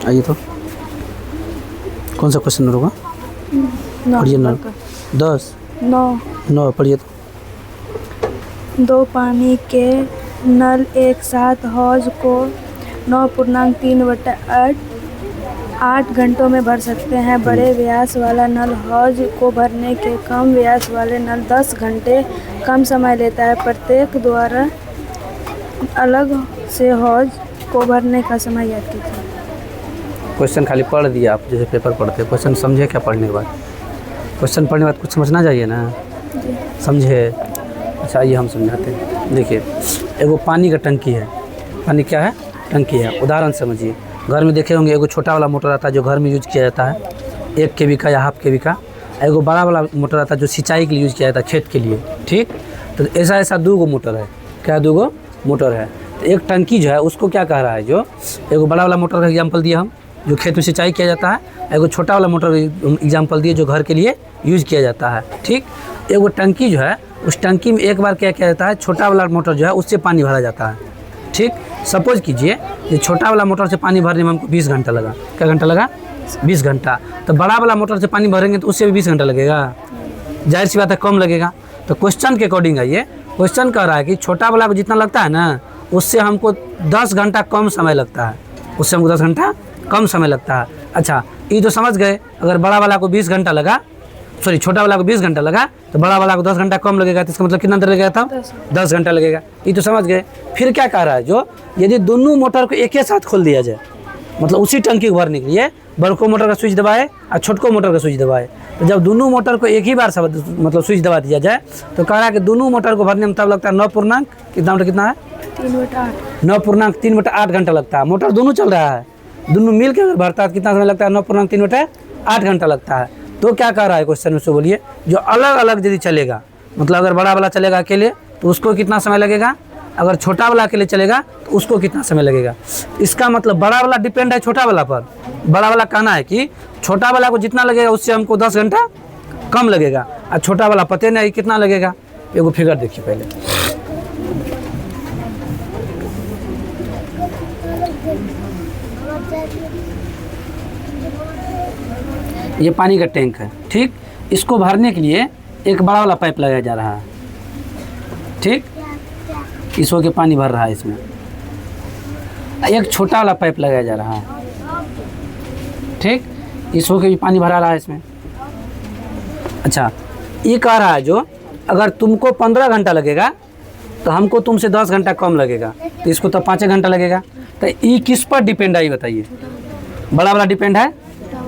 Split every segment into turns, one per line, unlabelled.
आइए तो कौन सा क्वेश्चन नंबर होगा? पढ़िए नंबर 10 9 पढ़िए तो।
दो पानी के नल एक साथ हौज को 9.3/8 घंटों में भर सकते हैं। बड़े व्यास वाला नल हौज को भरने के कम व्यास वाले नल 10 घंटे कम समय लेता है। प्रत्येक द्वारा अलग से हौज को भरने का समय याद कीजिए।
क्वेश्चन खाली पढ़ दिया आप, जैसे पेपर पढ़ते हैं। क्वेश्चन समझे क्या पढ़ने के बाद? क्वेश्चन पढ़ने के बाद कुछ समझना चाहिए ना, समझे? अच्छा ये हम समझाते हैं। देखिए एगो पानी का टंकी है। पानी क्या है? टंकी है। उदाहरण समझिए, घर में देखे होंगे एगो छोटा वाला मोटर आता है जो घर में यूज किया जाता है, 1 kV का या ½ kV का। एगो बड़ा वाला मोटर आता है जो सिंचाई के लिए यूज किया जाता है, खेत के लिए। ठीक, तो ऐसा 2 मोटर है। क्या 2 मोटर है? तो एक टंकी जो है उसको क्या कह रहा है, जो एगो बड़ा वाला मोटर का एग्जाम्पल दिया हम, जो खेत में सिंचाई किया जाता है। एगो छोटा वाला मोटर एग्जाम्पल दिए जो घर के लिए यूज किया जाता है। ठीक, एगो टंकी जो है, उस टंकी में एक बार क्या किया जाता है, छोटा वाला मोटर जो है उससे पानी भरा जाता है। ठीक, सपोज कीजिए ये छोटा वाला मोटर से पानी भरने में हमको 20 घंटा लगा। क्या घंटा लगा? 20 घंटा। तो बड़ा वाला मोटर से पानी भरेंगे तो उससे भी 20 घंटा लगेगा, जाहिर सी बात है कम लगेगा। तो क्वेश्चन के अकॉर्डिंग है ये। क्वेश्चन कह रहा है कि छोटा वाला को जितना लगता है ना, उससे हमको 10 घंटा कम समय लगता है। उससे हमको 10 घंटा कम समय लगता है। अच्छा ये तो समझ गए, अगर बड़ा वाला को 20 घंटा लगा, सॉरी छोटा वाला को 20 घंटा लगा, तो बड़ा वाला को 10 घंटा कम लगेगा। तो इसका मतलब कितना देर लगेगा था? 10 घंटा लगेगा। ये तो समझ गए। फिर क्या कह रहा है, जो यदि दोनों मोटर को एक ही साथ खोल दिया जाए, मतलब उसी टंकी को भरने के लिए बड़को मोटर का स्विच दबाए और छोटको मोटर का स्विच दबाए, तो जब दोनों मोटर को एक ही बार मतलब स्विच दबा दिया जाए, तो कह रहा है कि दोनों मोटर को भरने में तब लगता है 9 कितना है? 9.3/8 घंटा लगता है। मोटर दोनों चल रहा है, दोनों मिल के अगर भरता है तो कितना समय लगता है? 9.3/8 घंटा लगता है। तो क्या कह रहा है क्वेश्चन में से बोलिए, जो अलग अलग यदि चलेगा, मतलब अगर बड़ा वाला चलेगा अकेले तो उसको कितना समय लगेगा, अगर छोटा वाला अकेले चलेगा तो उसको कितना समय लगेगा। इसका मतलब बड़ा वाला डिपेंड है छोटा वाला पर। बड़ा वाला कहना है कि छोटा वाला को जितना लगेगा उससे हमको 10 घंटा कम लगेगा, और छोटा वाला पते नहीं कितना लगेगा। एगो फिगर देखिए पहले, ये पानी का टैंक है। ठीक, इसको भरने के लिए एक बड़ा वाला पाइप लगाया जा रहा है। ठीक, इसको के पानी भर रहा है इसमें। एक छोटा वाला पाइप लगाया जा रहा है। ठीक, इसको के भी पानी भरा रहा है इसमें। अच्छा ये कह रहा है जो अगर तुमको 15 घंटा लगेगा तो हमको तुमसे 10 घंटा कम लगेगा, तो इसको तो 5 घंटा लगेगा। तो ये किस पर डिपेंड है ये बताइए? बड़ा वाला डिपेंड है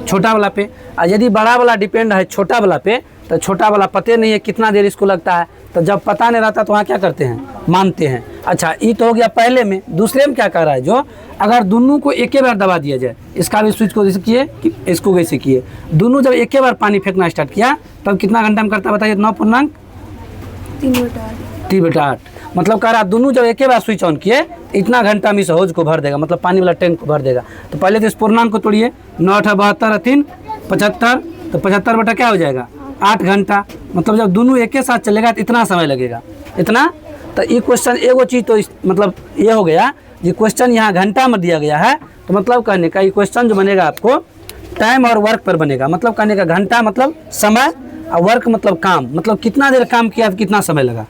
छोटा वाला पे। और यदि बड़ा वाला डिपेंड है छोटा वाला पे, तो छोटा वाला पते नहीं है कितना देर इसको लगता है। तो जब पता नहीं रहता तो वहाँ क्या करते हैं? मानते हैं। अच्छा ये तो हो गया पहले में। दूसरे में क्या कर रहा है, जो अगर दोनों को एक ही बार दबा दिया जाए, इसका भी स्विच को जैसे किए, इसको वैसे किए, दोनों जब एक ही बार पानी फेंकना स्टार्ट किया तब कितना घंटा में करता बताइए? 9.3/8। मतलब कह रहा दोनों जब एक ही बार स्विच ऑन किए इतना घंटा में इस हौज को भर देगा, मतलब पानी वाला टैंक को भर देगा। तो पहले तो इस पूर्णांक को तोड़िए, 9 × 72 3 75, तो 75 बटा क्या हो जाएगा? 8 घंटा। मतलब जब दोनों एक ही साथ चलेगा तो इतना समय लगेगा, इतना। तो ये क्वेश्चन एगो चीज़ तो मतलब ये हो गया, ये क्वेश्चन यहाँ घंटा में दिया गया है। तो मतलब कहने का ये क्वेश्चन जो बनेगा आपको टाइम और वर्क पर बनेगा। मतलब कहने का घंटा मतलब समय और वर्क मतलब काम, मतलब कितना देर काम किया तो कितना समय लगा,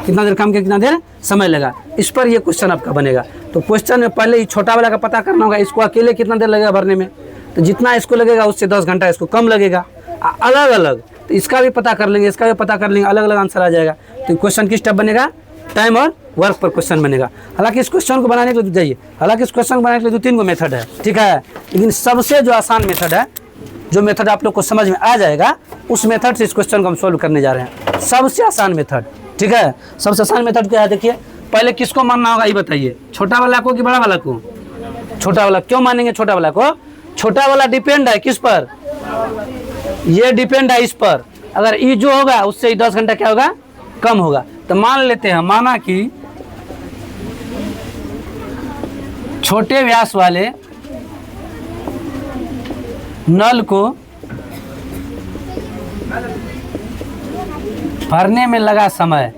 कितना देर काम किया कितना देर समय लगा, इस पर ये क्वेश्चन आपका बनेगा। तो क्वेश्चन में पहले ही छोटा वाला का पता करना होगा, इसको अकेले कितना देर लगेगा भरने में, तो जितना इसको लगेगा उससे 10 घंटा इसको कम लगेगा। अलग अलग तो इसका भी पता कर लेंगे, इसका भी पता कर लेंगे, अलग अलग आंसर आ जाएगा। तो क्वेश्चन किस टाइप बनेगा? टाइम और वर्क पर क्वेश्चन बनेगा। हालांकि इस क्वेश्चन को बनाने के लिए जाइए, हालांकि इस क्वेश्चन को बनाने के लिए 2-3 मेथड है, ठीक है। लेकिन सबसे जो आसान मेथड है, जो मेथड आप लोग को समझ में आ जाएगा, उस मेथड से इस क्वेश्चन को हम सोल्व करने जा रहे हैं। सबसे आसान मेथड, ठीक है। सबसे आसान मेथड क्या है देखिए, पहले किसको मानना होगा ये बताइए, छोटा वाला को कि बड़ा वाला को? छोटा वाला। क्यों मानेंगे छोटा वाला को? छोटा वाला डिपेंड है किस पर? ये डिपेंड है इस पर। अगर ये जो होगा उससे 10 घंटा क्या होगा? कम होगा। तो मान लेते हैं, माना कि छोटे व्यास वाले नल को भरने में लगा समय,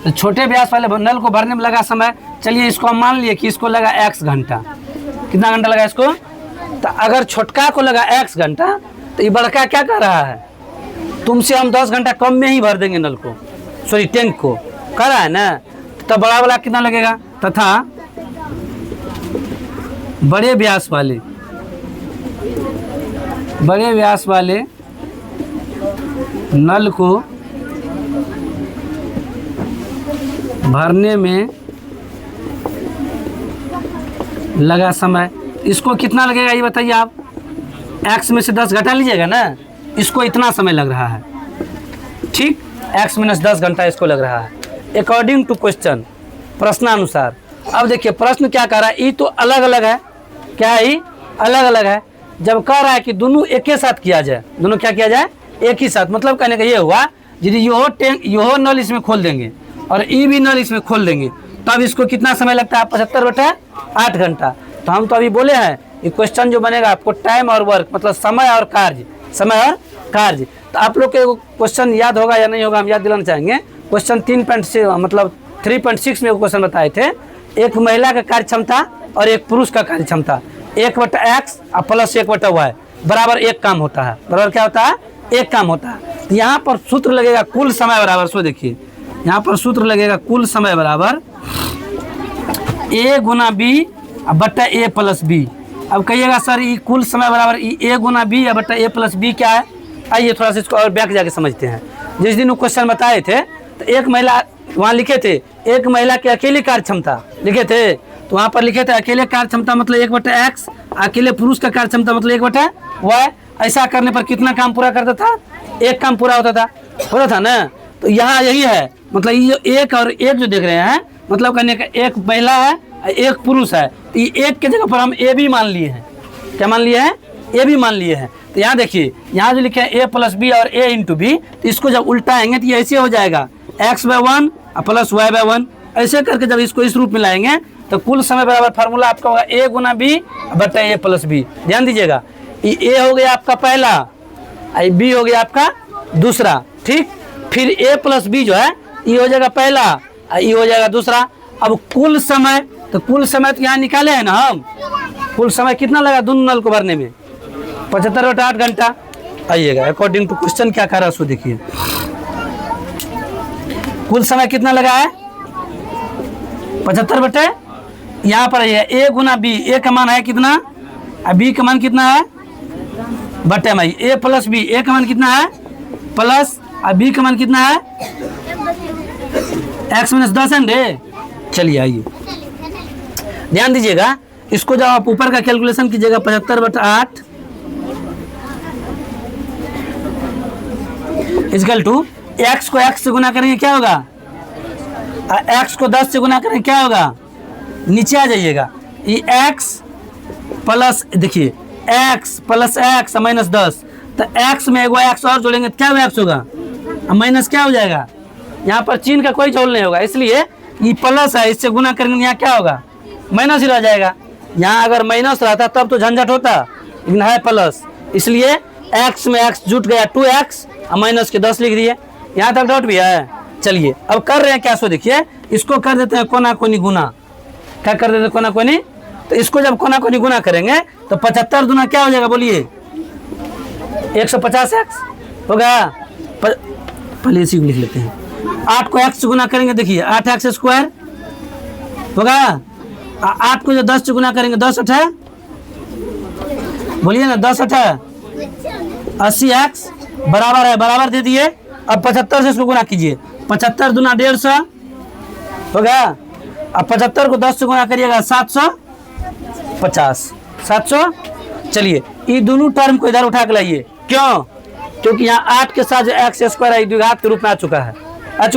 तो छोटे व्यास वाले नल को भरने में लगा समय, चलिए इसको हम मान लिए कि इसको लगा x घंटा, कितना घंटा लगा इसको? तो अगर छोटका को लगा x घंटा तो ये बड़का क्या कर रहा है, तुमसे हम 10 घंटा कम में ही भर देंगे नल को, सॉरी टैंक को, कर रहा है ना। तो बड़ा वाला कितना लगेगा? तथा बड़े व्यास वाले नल को भरने में लगा समय, इसको कितना लगेगा ये बताइए आप? x में से 10 घटा लीजिएगा ना, इसको इतना समय लग रहा है, ठीक, x - 10 घंटा इसको लग रहा है अकॉर्डिंग टू क्वेश्चन, प्रश्नानुसार। अब देखिए प्रश्न क्या कह रहा है, ये तो अलग अलग है, क्या है ये? अलग अलग है। जब कह रहा है कि दोनों एक ही साथ किया जाए, दोनों क्या किया जाए? एक ही साथ, मतलब कहने का ये हुआ यदि यो नल इसमें खोल देंगे और ई भी नल इसमें खोल देंगे तब इसको कितना समय लगता है? 75/8 घंटा। तो हम तो अभी बोले हैं ये क्वेश्चन जो बनेगा आपको टाइम और वर्क, मतलब समय और कार्य। तो आप लोग के क्वेश्चन याद होगा या नहीं होगा, हम याद दिलाना चाहेंगे। क्वेश्चन 3.6 में क्वेश्चन बताए थे, एक महिला का कार्य क्षमता और एक पुरुष का कार्य क्षमता 1/x प्लस 1/y बराबर एक काम होता है। बराबर क्या होता है? एक काम होता है। तो यहाँ पर सूत्र लगेगा कुल समय बराबर, सो देखिए यहाँ पर सूत्र लगेगा कुल समय बराबर a गुना b बट्टा a प्लस b। अब कहिएगा सर ये कुल समय बराबर a गुना b या बट्टा a प्लस b क्या है? आइए थोड़ा सा इसको और बैक जाके समझते हैं। जिस दिन वो क्वेश्चन बताए थे तो एक महिला वहाँ लिखे थे, एक महिला की अकेली कार्य क्षमता लिखे थे, तो वहाँ पर लिखे थे अकेले कार्य क्षमता मतलब 1/x, अकेले पुरुष का कार्य क्षमता मतलब 1/y। ऐसा करने पर कितना काम पूरा करता था? एक काम पूरा होता था ना। तो यहाँ यही है, मतलब ये एक और एक जो देख रहे हैं, मतलब कहने का एक महिला है एक पुरुष है, तो ये एक के जगह पर हम ए भी मान लिए हैं। क्या मान लिए हैं? ए भी मान लिए हैं। तो यहाँ देखिए यहाँ जो लिखे है a प्लस बी और a इंटू बी, तो इसको जब उल्टाएंगे तो ये ऐसे हो जाएगा x/1 प्लस y/1। ऐसे करके जब इसको इस रूप में लाएंगे तो कुल समय बराबर फार्मूला आपका होगा a गुना बी बट्टा a प्लस बी। ध्यान दीजिएगा, ये a हो गया आपका पहला, b हो गया आपका दूसरा, ठीक। फिर a प्लस बी जो है ये हो जाएगा पहला, ये हो जाएगा दूसरा। अब कुल समय, तो कुल समय तो यहाँ निकाले हैं ना हम, कुल समय कितना लगा दोनों नल को भरने में? 75/8 घंटा। आइएगा अकॉर्डिंग टू क्वेश्चन क्या कर रहा है उसको देखिए, कुल समय कितना लगा है? 75 बटे यहाँ पर है a गुना b, a का मान है कितना और b का मान कितना है बटे में a प्लस b, a का मान कितना है प्लस और b का मान कितना है x - 10 है रे। चलिए आइए ध्यान दीजिएगा, इसको जब आप ऊपर का कैलकुलेशन कीजिएगा 75/8 इक्वल टू x को x से गुना करेंगे क्या होगा, x को 10 से गुना करेंगे क्या होगा? नीचे आ जाइएगा, ये x प्लस, देखिए x प्लस x माइनस 10, तो x में एगो x और जोड़ेंगे क्या x होगा, माइनस क्या हो जाएगा? यहाँ पर चिन्ह का कोई जोड़ नहीं होगा, इसलिए ये प्लस है, इससे गुना करेंगे यहाँ क्या होगा? माइनस ही रह जाएगा। यहाँ अगर माइनस रहता तब तो झंझट होता, लेकिन है प्लस, इसलिए x में x जुट गया 2x और माइनस के 10 लिख दिए। यहाँ तक डाउट भी है? चलिए अब कर रहे हैं क्या, सो देखिए इसको कर देते हैं कोना कोनी गुना। क्या कर देते हैं? कोना कोनी। तो इसको जब कोना कोनी गुना करेंगे तो 75 दूना क्या हो जाएगा बोलिए? 150x होगा। पहले इसी को लिख लेते हैं, 8 को x से गुना करेंगे, देखिए 8x² होगा, 8 को जो 10 से गुना करेंगे 10×8 बोलिए ना, 10×8 80x बराबर है, बराबर दे दिए। अब 75 से इसको गुना कीजिए, 75 दूना 150 होगा, अब 75 को 10 से गुना करिएगा 750। 700। चलिए ये दोनों टर्म को इधर उठा के लाइए, क्यों? क्योंकि यहाँ 8 के साथ जो x² है द्विघात के रूप में आ चुका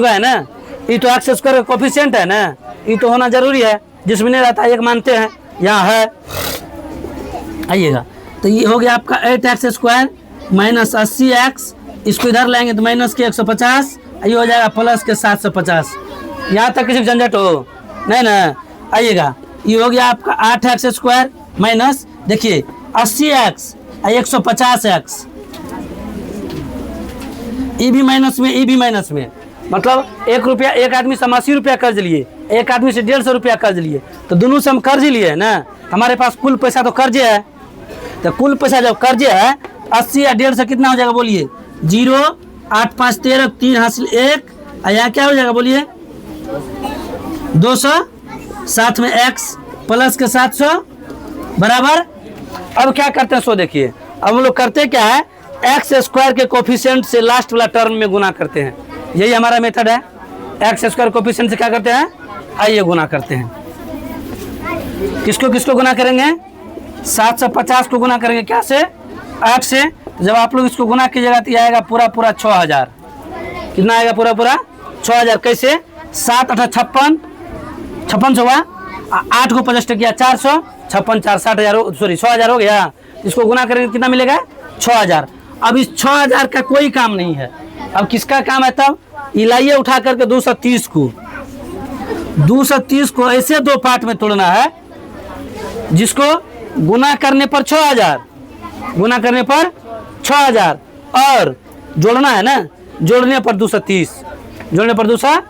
है ना। ये तो x² का कोफिशिएंट है ना, ये तो होना जरूरी है, जिसमें नहीं रहता एक मानते हैं, यहाँ है। आइएगा तो ये हो गया आपका 8x² माइनस 80x, इसको इधर लाएंगे तो माइनस के 150, ये हो जाएगा प्लस के 750। यहाँ तक किसी झंझट हो नहीं ना। आइएगा ये हो गया आपका 8x² माइनस, देखिए 80x 150x, ये भी माइनस में, ये भी माइनस में, मतलब 1 रुपया, एक आदमी से 80 रुपया कर्ज लिए, एक आदमी से 150 रुपया कर्ज लिए, तो दोनों से हम कर्ज ही लिए है ना, हमारे पास कुल पैसा तो कर्जे है, तो कुल पैसा जब कर्जे है 80 या 150 कितना हो जाएगा बोलिए? 0, 8 5 13, 3 हासिल 1, और यहाँ क्या हो जाएगा बोलिए? 200, साथ में x प्लस के 700 बराबर। अब क्या करते हैं सो देखिए, अब हम लोग करते क्या है, एक्स स्क्वायर के कोफिशिएंट से लास्ट वाला टर्म में गुना करते हैं, यही हमारा मेथड है। एक्स स्क्वायर कोफिशिएंट से क्या करते हैं, आइए गुना करते हैं। किसको किसको गुना करेंगे? 750 को गुना करेंगे क्या से? 8 से। जब आप लोग इसको गुना कीजिएगा तो आएगा पूरा पूरा 6000। कितना आएगा? पूरा पूरा 6000। कैसे? 7 8 56, 56 हुआ, 8 को 50 किया 400, 56 4 60,000, सॉरी 100,000 हो गया। इसको गुना करेंगे कितना मिलेगा? 6000। अब इस 6000 का कोई काम नहीं है, अब किसका काम है? तब इलाइए उठा करके 230 को ऐसे दो पार्ट में तोड़ना है, जिसको गुना करने पर 6000, गुना करने पर 6000 और जोड़ना है ना, जोड़ने पर 230, जोड़ने पर 200।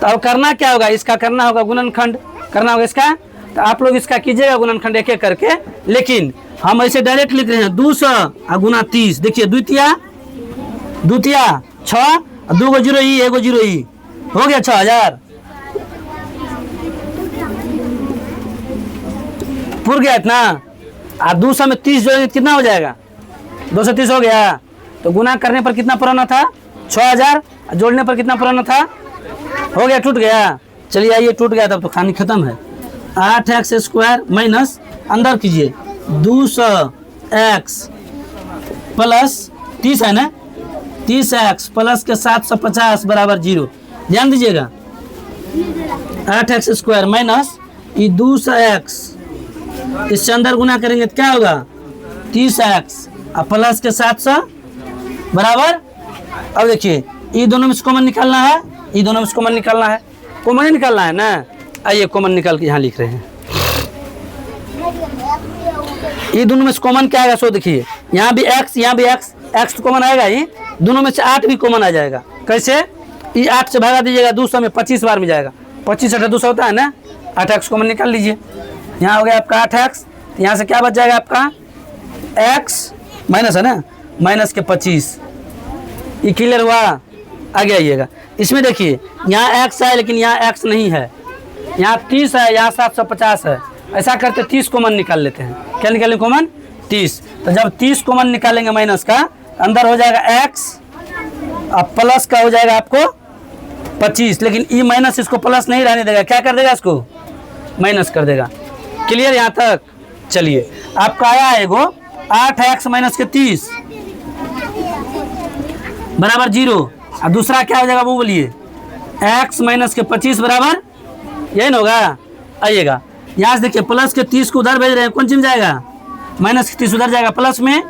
तो अब करना क्या होगा? इसका करना होगा गुणनखंड, करना होगा इसका। तो आप लोग इसका कीजिएगा गुणनखंड एक एक करके, लेकिन हम ऐसे डायरेक्ट लिख रहे हैं 200 गुना 30। देखिए द्वितीया 6, 2 जीरो ई 1 जीरो ई हो गया 6000। पूर गया इतना। 200 में 30 जोड़ेंगे कितना हो जाएगा? 230 हो गया। तो गुना करने पर कितना पुराना था? 6000। जोड़ने पर कितना पुराना था? हो गया, टूट गया। चलिए आइए, टूट गया तब तो कहानी खत्म है। 8x स्क्वायर माइनस अंदर कीजिए 200x प्लस 30 है ना, 30x प्लस के 750 बराबर 0। ध्यान दीजिएगा, 8x स्क्वायर माइनस ये 200x, इससे अंदर गुना करेंगे तो क्या होगा? 30x और प्लस के 700 बराबर। अब देखिए ये दोनों में से कॉमन निकालना है, ये दोनों में से कॉमन निकालना है, कॉमन ही निकालना है ना। आइए कॉमन निकाल के यहाँ लिख रहे हैं। ये दोनों में से कॉमन क्या आएगा? सो देखिए यहाँ भी x, यहाँ भी x, x तो कॉमन आएगा ही, दोनों में से 8 भी कॉमन आ जाएगा। कैसे? ये 8 से भागा दीजिएगा 200 में 25 बार में जाएगा, 25 8 200 होता है ना। 8x कॉमन निकाल लीजिए, यहाँ हो गया आपका 8x। यहाँ से क्या बच जाएगा आपका? x माइनस है ना, माइनस के 25। ये क्लियर हुआ? आगे आइएगा। इसमें देखिए यहाँ x है लेकिन यहाँ x नहीं है, यहाँ 30 है, यहाँ 750 है। ऐसा करते 30 कॉमन निकाल लेते हैं। क्या निकालेंगे कॉमन? 30। तो जब 30 कॉमन निकालेंगे माइनस का, अंदर हो जाएगा x और प्लस का हो जाएगा आपको 25, लेकिन ई माइनस इसको प्लस नहीं रहने देगा, क्या कर देगा? इसको माइनस कर देगा। क्लियर यहाँ तक? चलिए आपका आया है एगो 8x माइनस के 30 बराबर 0, और दूसरा क्या हो जाएगा वो बोलिए? x माइनस के 25 बराबर, यही ना होगा। आइएगा यहाँ से देखिए, प्लस के 30 को उधर भेज रहे हैं, कौन चीज जाएगा? माइनस के 30 उधर जाएगा, प्लस में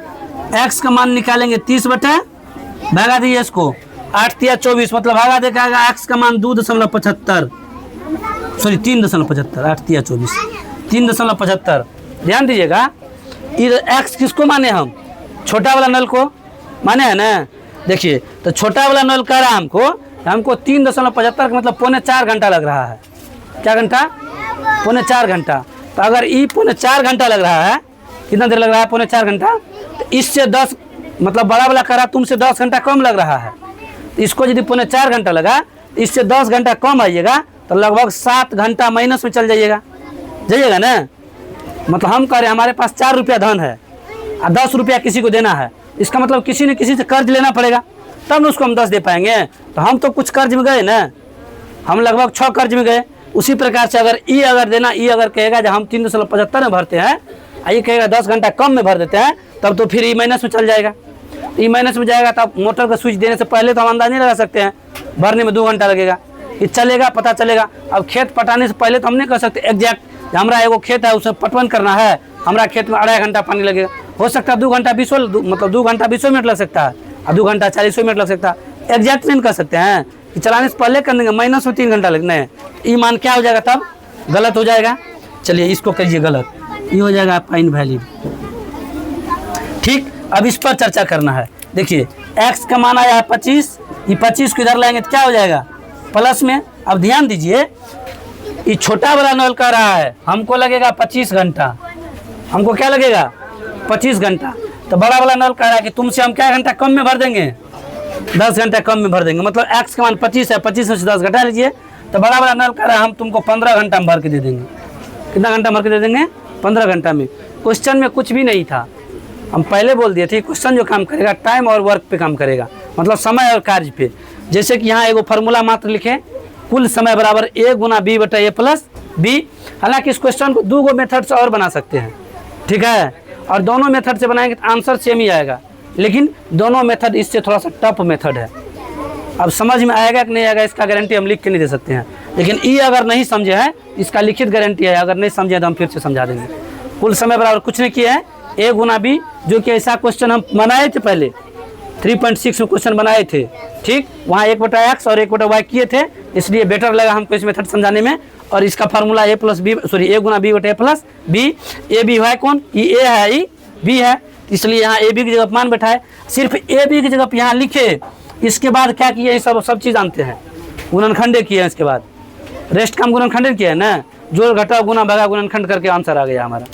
x का मान निकालेंगे 30 बटा, भागा दीजिए इसको, 8 तिया 24, मतलब भागा देगा x का मान 2.75, सॉरी 3.75, 8 तिया 24, 3.75। ध्यान दीजिएगा, ये x किसको माने? हम छोटा वाला नल को माने है ना। देखिए तो छोटा वाला नल का हमको 3.75 का मतलब 3.25 घंटा लग रहा है। क्या घंटा? 3.25 घंटा। तो अगर ये 3.25 घंटा लग रहा है, कितना देर लग रहा है? 3.25 घंटा। तो इससे 10 मतलब बड़ा वाला करा तुमसे 10 घंटा कम लग रहा है। तो इसको यदि 3.25 घंटा लगा, इससे 10 घंटा कम आइएगा तो लगभग 7 घंटा माइनस में चल जाइएगा ना। मतलब हम कह रहे हैं हमारे पास 4 रुपया धन है और 10 रुपया किसी को देना है, इसका मतलब किसी न किसी से कर्ज लेना पड़ेगा, तब न उसको हम 10 दे पाएंगे। तो हम तो कुछ कर्ज में गए ना, हम लगभग 6 कर्ज में गए। उसी प्रकार से अगर ई अगर देना, ई अगर कहेगा जब हम 3.75 में भरते हैं, ये कहेगा 10 घंटा कम में भर देते हैं, तब तो फिर ई माइनस में चल जाएगा। ई माइनस में जाएगा तब मोटर का स्विच देने से पहले तो हम अंदाज नहीं लगा सकते हैं, भरने में 2 घंटा लगेगा, ये चलेगा पता चलेगा। अब खेत पटाने से पहले तो हम नहीं कह सकते एग्जैक्ट, हमरा एगो खेत है उसे पटवन करना है, हमारा खेत में 2.5 घंटा पानी लगेगा। हो सकता है 2 घंटा 20 मतलब 2 घंटा 20 मिनट लग सकता है और 2 घंटा 40 मिनट लग सकता है। एग्जैक्ट नहीं कर सकते हैं कि चलाने से पहले कर देंगे, माइनस में 3 घंटा लगना है। ई मान क्या हो जाएगा? तब गलत हो जाएगा। चलिए इसको करिए गलत, ये हो जाएगा आपका इनवैलिड। ठीक, अब इस पर चर्चा करना है। देखिए x का मान आया है 25, ये 25 को इधर लाएंगे तो क्या हो जाएगा? प्लस में। अब ध्यान दीजिए, ये छोटा वाला नल कर रहा है हमको लगेगा 25 घंटा, हमको क्या लगेगा 25 घंटा। तो बड़ा वाला नल कह रहा है कि तुमसे हम क्या घंटा कम में भर देंगे, 10 घंटा कम में भर देंगे। मतलब x का मान 25 है, 25 में से 10 घटा लीजिए। तो बड़ा वाला नल कह रहा है हम तुमको 15 घंटा में भर के दे देंगे। कितना घंटा भर के दे देंगे? 15 घंटा में। क्वेश्चन में कुछ भी नहीं था, हम पहले बोल दिए थे क्वेश्चन जो काम करेगा टाइम और वर्क पे काम करेगा, मतलब समय और कार्य पे। जैसे कि यहाँ एगो फार्मूला मात्र लिखे, कुल समय बराबर a गुना b बटा a प्लस b। हालांकि इस क्वेश्चन को 2 मेथड से और बना सकते हैं, ठीक है, और दोनों मेथड से बनाएंगे तो आंसर सेम ही आएगा, लेकिन दोनों मेथड इससे थोड़ा सा टफ मेथड है। अब समझ में आएगा कि नहीं आएगा इसका गारंटी हम लिख के नहीं दे सकते हैं, लेकिन ई अगर नहीं समझे है इसका लिखित गारंटी है, अगर नहीं समझे तो हम फिर से समझा देंगे। कुल समय बराबर कुछ नहीं किया है a गुना b, जो कि ऐसा क्वेश्चन हम बनाए थे पहले 3.6 में क्वेश्चन बनाए थे, ठीक। वहाँ 1/x और 1/y किए थे, इसलिए बेटर लगा हमको इस मेथड समझाने में। और इसका फार्मूला a गुना b बटा a plus b। A B है कौन? ये a है, ये b है, इसलिए यहाँ ए बी की जगह मान बैठा है। सिर्फ ए बी की जगह पे यहाँ लिखे, इसके बाद क्या किए ये सब चीज़ जानते हैं, गुणनखंडे किए हैं। इसके बाद रेस्ट काम गुणनखंडे किया है ना, जोड़ घटाओ गुना भगा गुणनखंड करके आंसर आ गया हमारा।